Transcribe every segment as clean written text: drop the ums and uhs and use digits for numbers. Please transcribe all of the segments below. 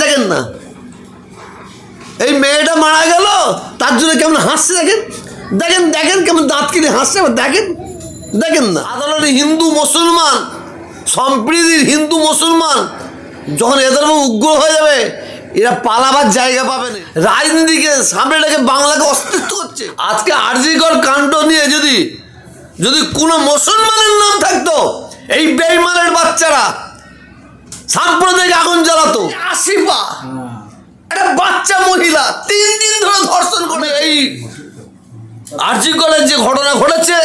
দেখেন না, এই মেয়েটা মারা গেল তার জন্য কেমন হাসছে, দেখেন দেখেন দেখেন কেমন দাঁত কিনে হাসছে, দেখেন দেখেন না। আদালতে হিন্দু মুসলমান সম্প্রীতির হিন্দু মুসলমান যখন এদের উগ্র হয়ে যাবে, এরা পালাবার জায়গা পাবে না। রাজনীতিকে সামনে রেখে বাংলাকে অস্তিত্ব হচ্ছে। আজকে আরজিকর কাণ্ড নিয়ে যদি যদি কোনো মুসলমানের নাম থাকতো, এই বেঈমানের বাচ্চারা সাম্প্রদায়িক আগুন জ্বালাতো। আসিফা একটা বাচ্চা মহিলা 3 দিন ধরে ধর্ষণ করে। এই আরজিকরের যে ঘটনা ঘটেছে,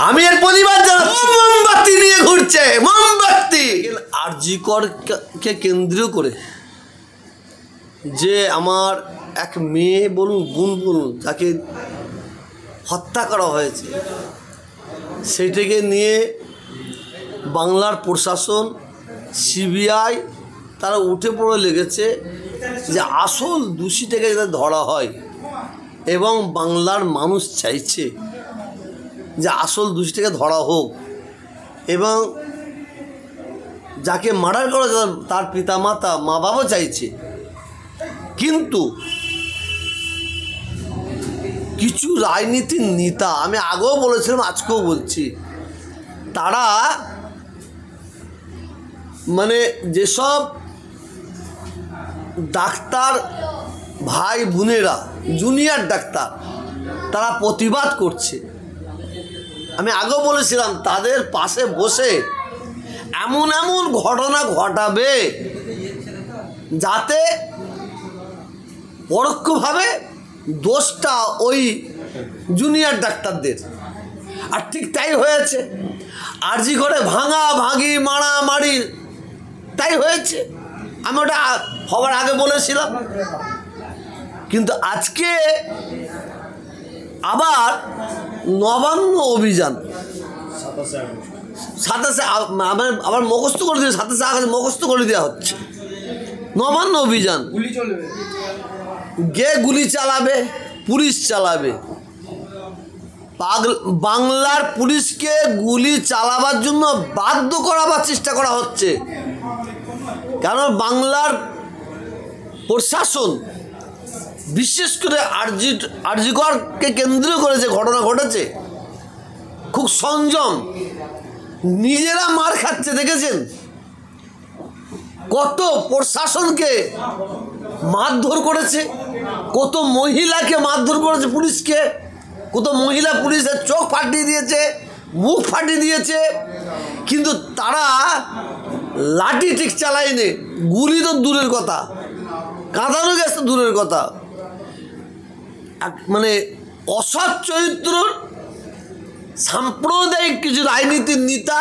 আমি এর প্রতিবাদ জানাচ্ছি। মোমবাতি নিয়ে ঘুরছে, মোমবাতি। আরজিকরকে কেন্দ্রীয় করে যে আমার এক মেয়ে বলুন, বোন বলুন, তাকে হত্যা করা হয়েছে, সেটাকে নিয়ে বাংলার প্রশাসন, সিবিআই তারা উঠে পড়ে লেগেছে যে আসল দোষীটাকে যাতে ধরা হয়, এবং বাংলার মানুষ চাইছে যে আসল দোষীটাকে ধরা হোক, এবং যাকে মার্ডার করা তার পিতামাতা মা বাবা চাইছে। কিন্তু কিছু রাজনীতির নেতা, আমি আগেও বলেছিলাম আজকেও বলছি, তারা মানে যেসব ডাক্তার ভাই বোনেরা, জুনিয়র ডাক্তার, তারা প্রতিবাদ করছে, আমি আগেও বলেছিলাম তাদের পাশে বসে এমন এমন ঘটনা ঘটাবে যাতে পরোক্ষভাবে দোষটা ওই জুনিয়র ডাক্তারদের। আর ঠিক তাই হয়েছে। আরজি করে ভাঙা ভাঙি মারামারি তাই হয়েছে। আমি ওটা হবার আগে বলেছিলাম। কিন্তু আজকে আবার নবান্ন অভিযান 27 আবার মুখস্থ করে দিয়ে 27 আগস্ট মুখস্থ করে দেওয়া হচ্ছে। নবান্ন অভিযান, গে গুলি চালাবে, পুলিশ চালাবে। বাংলার পুলিশকে গুলি চালাবার জন্য বাধ্য করাবার চেষ্টা করা হচ্ছে, কারণ বাংলার প্রশাসন বিশেষ করে আরজিকরকে কেন্দ্র করে যে ঘটনা ঘটেছে, খুব সংযম, নিজেরা মার খাচ্ছে। দেখেছেন কত প্রশাসনকে মারধর করেছে, কত মহিলাকে মারধর করেছে পুলিশকে, কত মহিলা পুলিশের চোখ ফাটিয়ে দিয়েছে, মুখ ফাটিয়ে দিয়েছে। কিন্তু তারা লাঠি ঠিক চালায়নি, গুলি তো দূরের কথা, কাঁদানো গেছে দূরের কথা। মানে অসৎ চরিত্র সাম্প্রদায়িক কিছু রাজনীতির নেতা,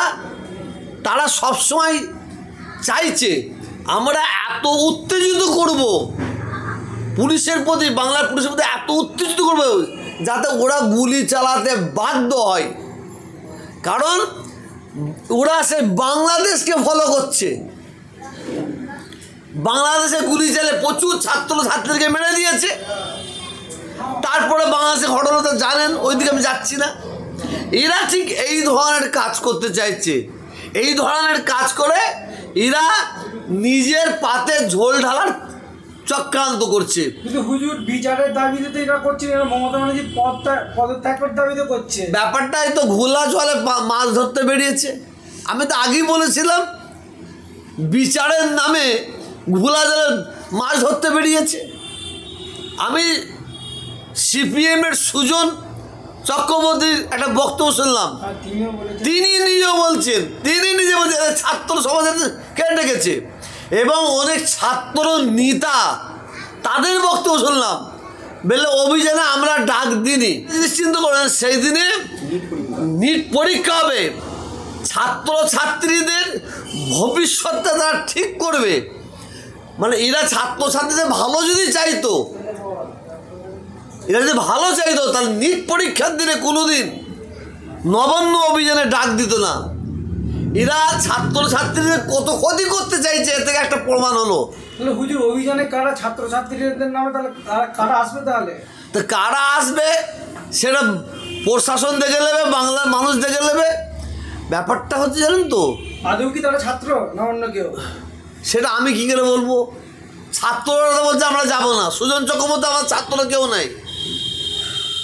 তারা সবসময় চাইছে আমরা এত উত্তেজিত করব পুলিশের প্রতি, বাংলার পুলিশের প্রতি এত উত্তেজিত করব যাতে ওরা গুলি চালাতে বাধ্য হয়। কারণ ওরা সে বাংলাদেশকে ফলো করছে। বাংলাদেশে গুলি চালিয়ে প্রচুর ছাত্রীদেরকে মেরে দিয়েছে। তারপরে বাংলাদেশে ঘটনাটা জানেন, ওইদিকে আমি যাচ্ছি না। এরা ঠিক এই ধরনের কাজ করতে চাইছে। এই ধরনের কাজ করে এরা নিজের পাতে ঝোল ঢালার চক্রান্ত করছে। কিন্তু হুজুর বিচারের দাবিতে তো এটা করছে, মমতা ব্যানার্জি পদত্যাগের দাবিতে করছে। ব্যাপারটাই তো ঘোলা জলে মাছ ধরতে বেরিয়েছে। আমি তো আগেই বলেছিলাম বিচারের নামে ঘোলা জলে মাছ ধরতে বেরিয়েছে। আমি সিপিএমের সুজন চক্রবর্তীর একটা বক্তব্য শুনলাম, তিনি নিজেও বলছেন, ছাত্র সমাজের কেন ডেকেছে, এবং অনেক ছাত্র নেতা তাদের বক্তব্য শুনলাম, বলে অভিযানে আমরা ডাক দিইনি। নিশ্চিন্ত করেন সেই দিনে নিট পরীক্ষা হবে, ছাত্রছাত্রীদের ভবিষ্যৎটা তারা ঠিক করবে। মানে এরা ছাত্রছাত্রীদের ভালো যদি চাইতো, এরা যদি ভালো চাইতো, তাহলে নিট পরীক্ষার দিনে কোনোদিন নবান্ন অভিযানে ডাক দিত না। এরা ছাত্রছাত্রীদের কত ক্ষতি করতে চাইছে, এর থেকে একটা প্রমাণ হলো। তাহলে হুজুর অভিযানে কারা ছাত্রছাত্রীদের নামে, তাহলে কারা আসবে? তাহলে তো কারা আসবে সেটা প্রশাসন দেখে নেবে, বাংলার মানুষ দেখে নেবে। ব্যাপারটা হচ্ছে জানেন তো, আদৌ কি তারা ছাত্র না অন্য কেউ, সেটা আমি কী করে বলবো? ছাত্ররা বলছে আমরা যাবো না, সুজন চক্রবর্তী আমার ছাত্ররা কেউ নাই।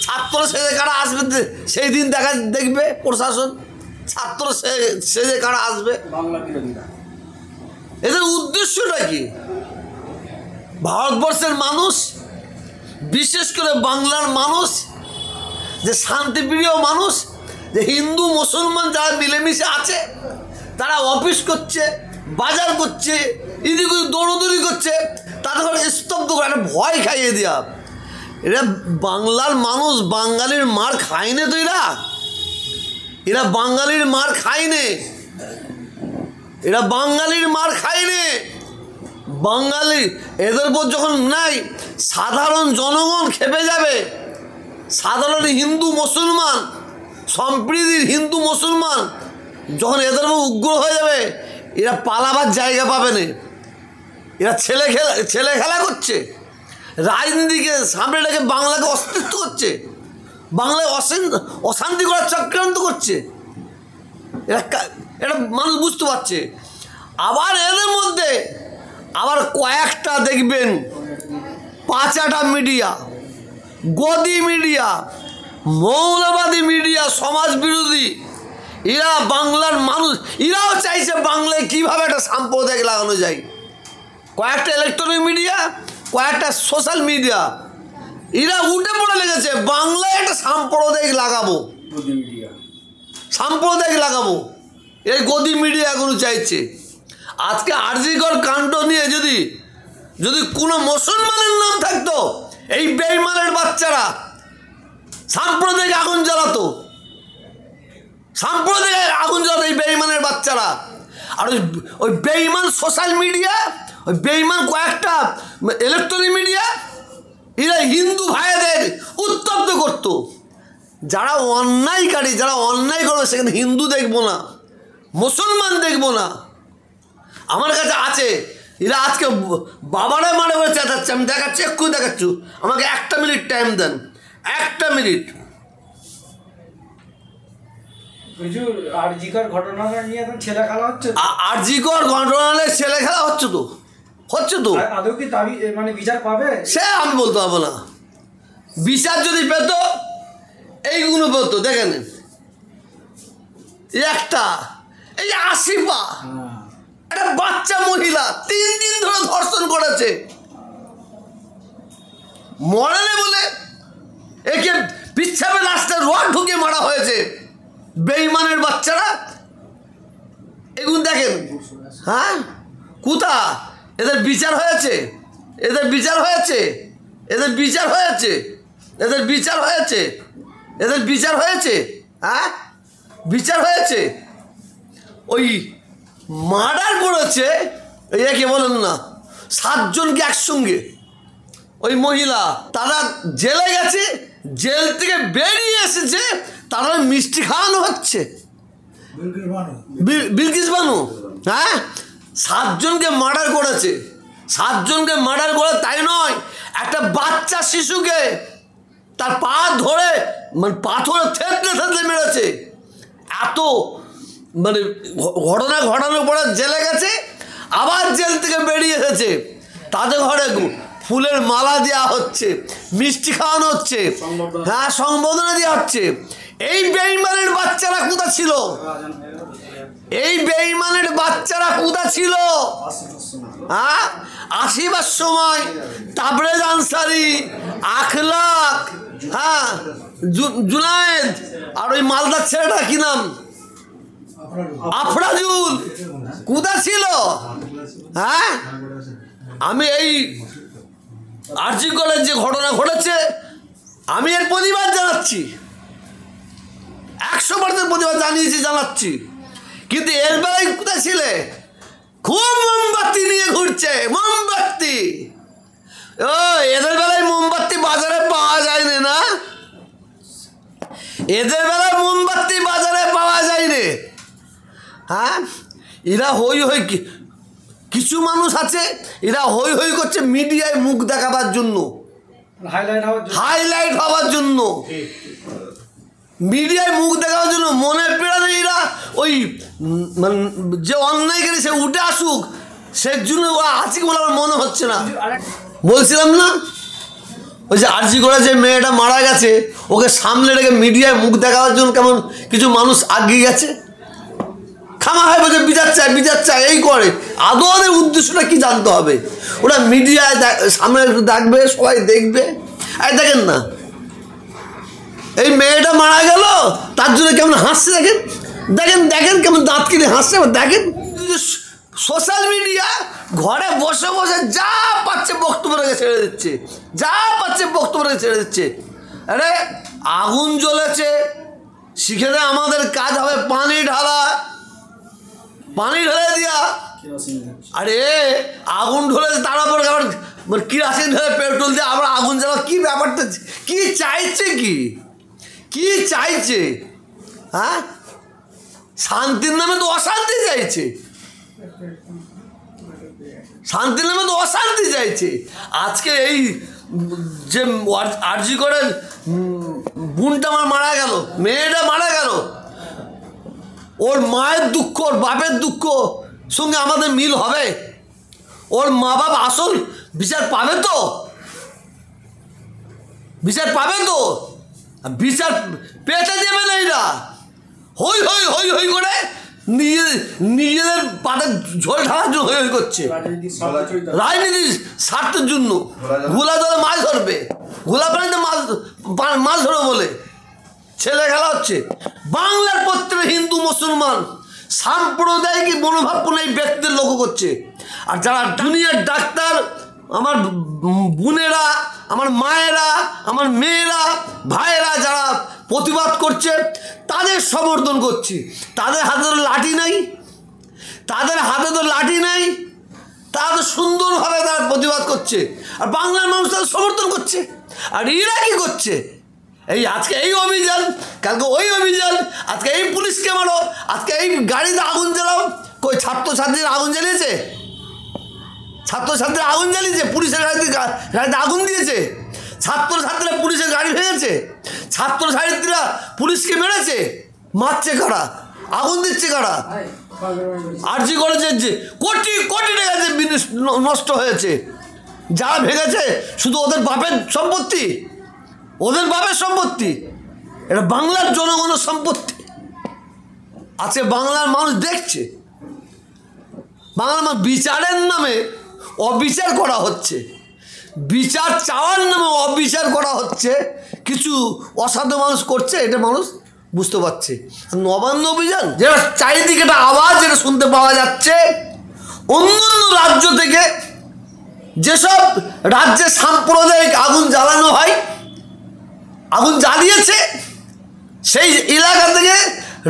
ছাত্র সেজে কারা আসবে সেই দিন দেখবে প্রশাসন, ছাত্র সেজে কারা আসবে। বাংলা বিরোধীরা এদের উদ্দেশ্যটা কি? ভারতবর্ষের মানুষ, বিশেষ করে বাংলার মানুষ, যে শান্তিপ্রিয় মানুষ, যে হিন্দু মুসলমান যারা মিলেমিশে আছে, তারা অফিস করছে, বাজার করছে, এদিক ওদিক দৌড়দৌড়ি করছে, তাদের ঘরে স্তব্ধ করে একটা ভয় খাইয়ে দেওয়া। এরা বাংলার মানুষ বাঙালির মার খায়নি তো, এরা বাঙালির মার খায়নি, এরা বাঙালির মার খায়নি। বাঙালি এদের উপর যখন নাই, সাধারণ জনগণ খেপে যাবে। সাধারণ হিন্দু মুসলমান, সম্প্রীতির হিন্দু মুসলমান যখন এদের উপর উগ্র হয়ে যাবে, এরা পালাবার জায়গা পাবে না। এরা ছেলে খেলা করছে, রাজনীতিকে সামনে রেখে বাংলাকে অস্তিত্ব করছে, বাংলায় অশান্তি করার চক্রান্ত করছে। এটা মানুষ বুঝতে পারছে। আবার এদের মধ্যে আবার কয়েকটা দেখবেন পাঁচাটা মিডিয়া, গদি মিডিয়া, মৌলবাদী মিডিয়া, সমাজ বিরোধী, এরা বাংলার মানুষ, এরাও চাইছে বাংলায় কীভাবে একটা সাম্প্রদায়িক লাগানো যায়। কয়েকটা ইলেকট্রনিক মিডিয়া, কয়েকটা সোশ্যাল মিডিয়া, এরা উঠে পড়ে লেগেছে বাংলায় একটা সাম্প্রদায়িক লাগাবো, সাম্প্রদায়িক লাগাবো। এই গদি মিডিয়া এখনো চাইছে। আজকে আরজিকর কাণ্ড নিয়ে যদি কোনো মুসলমানের নাম থাকতো, এই বেঈমানের বাচ্চারা সাম্প্রদায়িক আগুন জ্বালাতো, সাম্প্রদায়িক আগুন জ্বালাতো এই বেঈমানের বাচ্চারা। আর ওই বেঈমান সোশ্যাল মিডিয়া, ওই বেঈমান কয়েকটা ইলেকট্রনিক মিডিয়া, এরা হিন্দু ভাইদের উত্তপ্ত করত। যারা অন্যায়কারী, যারা অন্যায় করবে, সেখানে হিন্দু দেখবো না, মুসলমান দেখবো না। আমার কাছে আছে, এরা আজকে বাবারা মারে বলে চেঁচাচ্ছে, আমি দেখাচ্ছি, একটু দেখাচ্ছি, আমাকে 1 মিনিট টাইম দেন, 1 মিনিট। আরজিকর ঘটনা নিয়ে এখন ছেলে খেলা হচ্ছে, আরজিকর ঘটনা নিয়ে ছেলে খেলা হচ্ছে তো, হচ্ছে তো। আদৌ কি দাবি মানে বিচার পাবে সে আমি বলতে পারবো না। বিচার যদি পেত, এইগুলো পেত। দেখেন একটা, এই যে আসিফা, একটা বাচ্চা মহিলা 3 দিন ধরে ধর্ষণ করেছে, মরেনি বলে একে পিছাবে রাস্তায় রড ঢুকিয়ে মারা হয়েছে। বেঈমানের বাচ্চারা এগুলো দেখেন। হ্যাঁ, কোথা এদের বিচার হয়েছে? এদের বিচার হয়েছে? এদের বিচার হয়েছে? এদের বিচার হয়েছে? এদের বিচার হয়েছে? হ্যাঁ, বিচার হয়েছে। ওই মার্ডার করেছে, একে বলেন না, 7 জনকে একসঙ্গে, ওই মহিলা, তারা জেলে গেছে, জেল থেকে বেরিয়ে এসেছে, তারা মিষ্টি খাওয়ানো হচ্ছে। বিলকিস বানু, হ্যাঁ, 7 জনকে মার্ডার করেছে। 7 জনকে মার্ডার করে তাই নয়, একটা বাচ্চা শিশুকে তার পা ধরে মানে পাথরে থেতলে থেতলে মেরেছে। এত মানে ঘটনা ঘটানোর পরে জেলে গেছে, আবার জেল থেকে বেরিয়ে এসেছে, তাদের ঘরে ফুলের মালা দেওয়া হচ্ছে, মিষ্টি খাওয়ানো হচ্ছে, হ্যাঁ, সংবর্ধনা দেওয়া হচ্ছে। এই বেঈমানের বাচ্চারা কোথা ছিল? এই বেঈমানের বাচ্চারা কোথা ছিল? হ্যাঁ, আসিবার সময় তাবরেজ আনসারি, আখলাক, হ্যাঁ, জুনায়েদ, আর ওই মালদার ছেলেটা কি নাম, আফরাজুল, কোথা ছিল? হ্যাঁ, আমি এই আরজিকরের যে ঘটনা ঘটেছে, আমি এর প্রতিবাদ জানাচ্ছি, 100% প্রতিবাদ জানাচ্ছি। কিন্তু এর বেলায় কোথায় ছিলে? খুব মোমবাতি নিয়ে ঘুরছে, মোমবাতি। ও, এদের বেলায় মোমবাতি বাজারে পাওয়া যায়নি না, এদের বেলায় মোমবাতি বাজারে পাওয়া যায়নি। হ্যাঁ, এরা হই হই, কিছু মানুষ আছে এরা হই হই করছে মিডিয়ায় মুখ দেখাবার জন্য, হাইলাইট হওয়ার জন্য, মিডিয়ায় মুখ দেখাবার জন্য। মনে পেড়া নেই এরা ওই মানে যে অন্যায়কারী সে উঠে আসুক, সেই জন্য ও আছে বলে আমার মনে হচ্ছে না। আরেক বলছিলাম না ওই যে আরজি করে যে মেয়েটা মারা গেছে ওকে সামনে রেখে মিডিয়ায় মুখ দেখাবার জন্য কেমন কিছু মানুষ আগিয়ে গেছে। খামা হয় বলছে বিচার চাই এই করে। আদৌ ওদের উদ্দেশ্যটা কি জানতে হবে। ওরা মিডিয়ায় সামনে একটু দেখবে, সবাই দেখবে। এই দেখেন না এই মেয়েটা মারা গেল তার জন্য কেমন হাসছে দেখেন, দেখেন কেমন দাঁত কিনে হাসছে দেখেন। সোশ্যাল মিডিয়া ঘরে বসে বসে যা পাচ্ছে বক্তব্য রেখে ছেড়ে দিচ্ছে, আরে আগুন জ্বলেছে সেখানে আমাদের কাজ হবে পানি ঢেলে দিয়া। আরে আগুন ঢলেছে তার উপরে আবার কিরাসিন ঢেলে পেট্রোল দিয়ে আবার আগুন জ্বালা, কি ব্যাপারটা কি চাইছে, কি চাইছে? হ্যাঁ, শান্তির নামে তো অশান্তি চাইছে, আজকে এই যে আরজি করে বোনটা আমার মারা গেল, মেয়েটা মারা গেল, ওর মায়ের দুঃখ ওর বাপের দুঃখ সঙ্গে আমাদের মিল হবে? ওর মা বাপ আসল বিচার পাবে তো? বিচার পেতে দেবে না। এরা হই করে নিজেদের পাতে ঝোল ঢালার জন্য হই করছে, রাজনীতির স্বার্থের জন্য। ঘোলা জলে মাছ ধরবে, ঘোলা পানিতে মাছ ধরবে বলে ছেলে খেলা হচ্ছে। বাংলার প্রত্যেক হিন্দু মুসলমান সাম্প্রদায়িক মনোভাবপূর্ণ এই ব্যক্তিদের লক্ষ্য করছে। আর যারা দুনিয়ার ডাক্তার, আমার বোনেরা, আমার মায়েরা, আমার মেয়েরা, ভাইয়েরা যারা প্রতিবাদ করছে তাদের সমর্থন করছি। তাদের হাতে তো লাঠি নাই, তারা তো সুন্দরভাবে তারা প্রতিবাদ করছে, আর বাংলার মানুষ তাদের সমর্থন করছে। আর এরা কি করছে? এই আজকে এই অভিযান, কালকে ওই অভিযান, আজকে এই পুলিশকে মারো, আজকে এই গাড়িতে আগুন জ্বালাও। কই ছাত্রছাত্রীরা আগুন জ্বালিয়েছে? পুলিশের গাড়িতে আগুন দিয়েছে, ছাত্রছাত্রীরা পুলিশের গাড়ি ভেঙেছে, ছাত্রছাত্রীরা পুলিশকে মেরেছে, মারছে কারা, আগুন দিচ্ছে কারা? আরজি করেছে যে কোটি টাকা যে নষ্ট হয়েছে, যারা ভেঙেছে শুধু ওদের বাপের সম্পত্তি, এটা বাংলার জনগণের সম্পত্তি। আজকে বাংলার মানুষ দেখছে, বাংলার মানুষ বিচারের নামে অবিচার করা হচ্ছে, বিচার চাওয়ার নামে অবিচার করা হচ্ছে। কিছু অসাধু মানুষ করছে, এটা মানুষ বুঝতে পারছে। নবান্ন অভিযান যেটা চারিদিকে একটা আওয়াজ যেটা শুনতে পাওয়া যাচ্ছে, অন্যান্য রাজ্য থেকে যেসব রাজ্যে সাম্প্রদায়িক আগুন জ্বালানো হয়, আগুন জ্বালিয়েছে, সেই এলাকা থেকে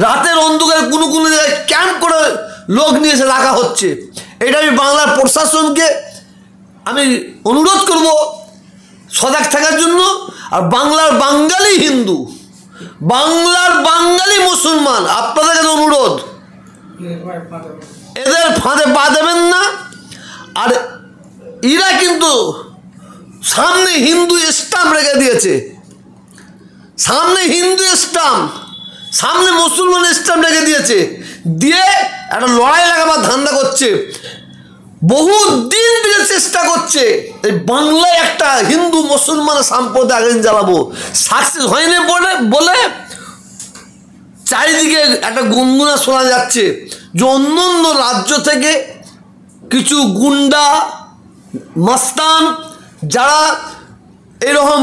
রাতের অন্ধকারে কোনো জায়গায় ক্যাম্প করে লোক নিয়ে এসে রাখা হচ্ছে। এটা আমি বাংলার প্রশাসনকে আমি অনুরোধ করব সজাগ থাকার জন্য। আর বাংলার বাঙালি হিন্দু, বাংলার বাঙালি মুসলমান, আপনাদের কাছে অনুরোধ, এদের ফাঁদে পা দেবেন না। আর এরা কিন্তু সামনে হিন্দু স্টাম্প রেখে দিয়েছে, সামনে মুসলমান স্টাম্প রেখে দিয়েছে, দিয়ে একটা লড়াই লাগাবার ধান্দা করছে। বহু দিন থেকে চেষ্টা করছে এই বাংলায় একটা হিন্দু মুসলমান সাম্প্রদায়িক আগুন জ্বালাবো, সাকসেস হয়নি বলে চারিদিকে একটা গুনগুনা শোনা যাচ্ছে যে অন্য রাজ্য থেকে কিছু গুন্ডা মাস্তান যারা এরকম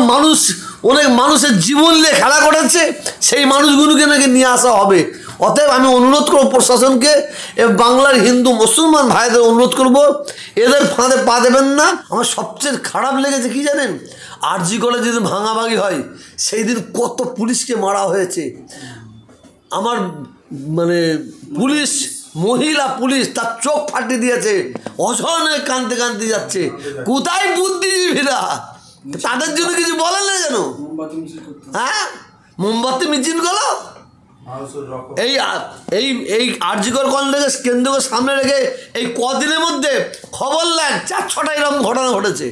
অনেক মানুষের জীবন নিয়ে খেলা করেছে, সেই মানুষগুলোকে নাকি নিয়ে আসা হবে। অতএব আমি অনুরোধ করব প্রশাসনকে, বাংলার হিন্দু মুসলমান ভাইদের অনুরোধ করব, এদের ফাঁদে পা দেবেন না। আমার সবচেয়ে খারাপ লেগেছে কি জানেন, আরজি করে যেদিন ভাঙাভাঙি হয় সেই দিন কত পুলিশকে মারা হয়েছে। আমার মানে পুলিশ, মহিলা পুলিশ তার চোখ ফাটিয়ে দিয়েছে, অসহনে কাঁদতে যাচ্ছে। কোথায় বুদ্ধিজীবীরা? তাদের জন্য কিছু বলেন না যেন? হ্যাঁ, মোমবাতি মিছিল গেল। এই আরজিকর কলেজ কেন্দ্রকে সামনে রেখে এই কদিনের মধ্যে খবর নেন 4-6টা এরকম ঘটনা ঘটেছে,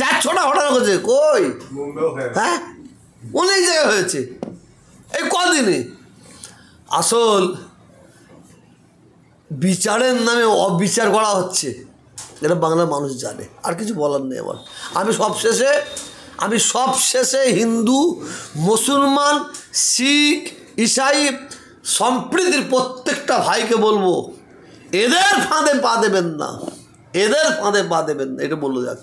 4-6টা ঘটনা ঘটেছে। কই? হ্যাঁ, অনেক জায়গায় হয়েছে এই কদিনে। আসল বিচারের নামে অবিচার করা হচ্ছে, এটা বাংলার মানুষ জানে। আর কিছু বলার নেই আমার। আমি সবশেষে হিন্দু, মুসলমান, শিখ, ইসাই সম্প্রীতির প্রত্যেকটা ভাইকে বলবো, এদের ফাঁদে পা দেবেন না, এটা বললো যাচ্ছে।